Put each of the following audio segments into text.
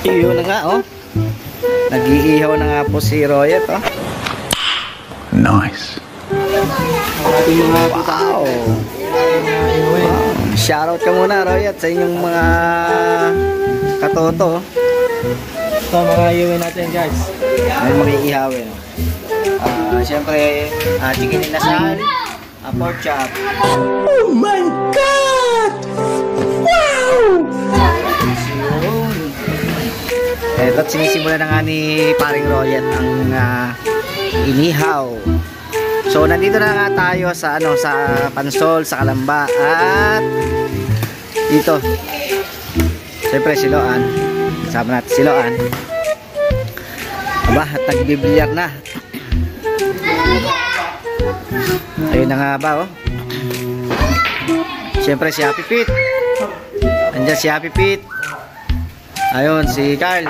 Iyon na nga, oh. Nag-iihaw na nga po si Royet, oh. Nice. Wow. Shoutout ka muna, Royet, sa inyong mga katoto. Ito mga iuwi natin, guys. May mga iihawin. Siyempre, chicken inasal, pork chop. Oh my God! Wow! Ito, sinisimula na nga ni paring Royet ang inihaw. So, nandito na nga tayo sa sa Pansol, sa Kalamba at dito. Siyempre, Siloan. Kasama natin Siloan. Aba, at nagbibilyar na. Ayun na nga ba, oh. Siyempre, si Happy Pete. Andiyan si Happy Pete. Ayun, si Carl.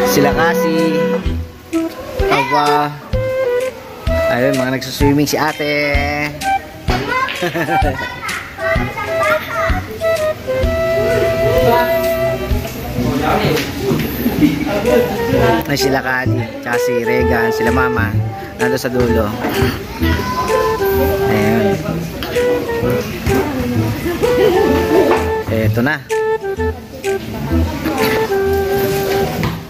Sila kasi. Aba. Ayun, mga nagsuswimming si ate. Ay, sila Kali, tsaka si Regan, sila mama. Nando sa dulo. Ayun. Eto na.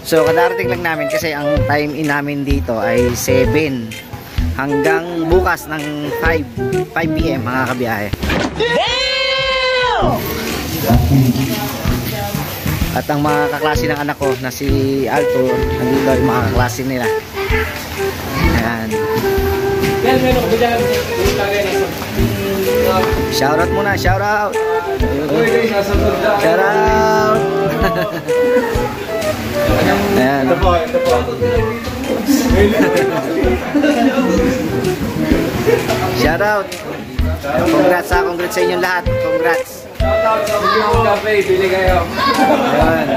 So, kadarating lang namin kasi ang time in namin dito ay 7 hanggang bukas ng 5 PM mga kabiyahe. At ang mga kaklase ng anak ko na si Alto, nandito yung mga kaklase nila. Ayan. Shoutout muna, shoutout. Shoutout. Ayan. Shoutout. Congrats sa inyong lahat. Congrats. Bili kayo. Ayan.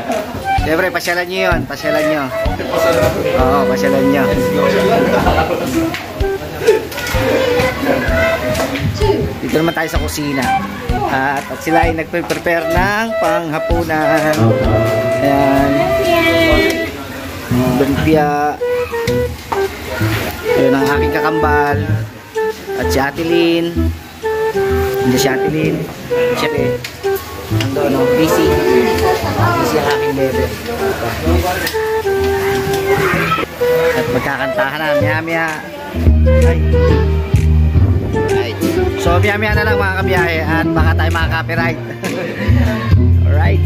Siyempre, pasyalan nyo yun. Pasyalan nyo. Oo, pasyalan nyo. Dito naman tayo sa kusina. At sila ay nagpe-prepare ng panghapunan. Ayan. Lumpia. Ayun ang aking kakambal. At si Ate Lynn. Hindi si Ate Lynn. Siyempre, ando, no? Busy. Busy ang aking bebe. At magkakantahan na. Maya-maya. Ay. So, maya-maya na lang mga kabiyahe. At baka tayo makaka-copyright. Alright.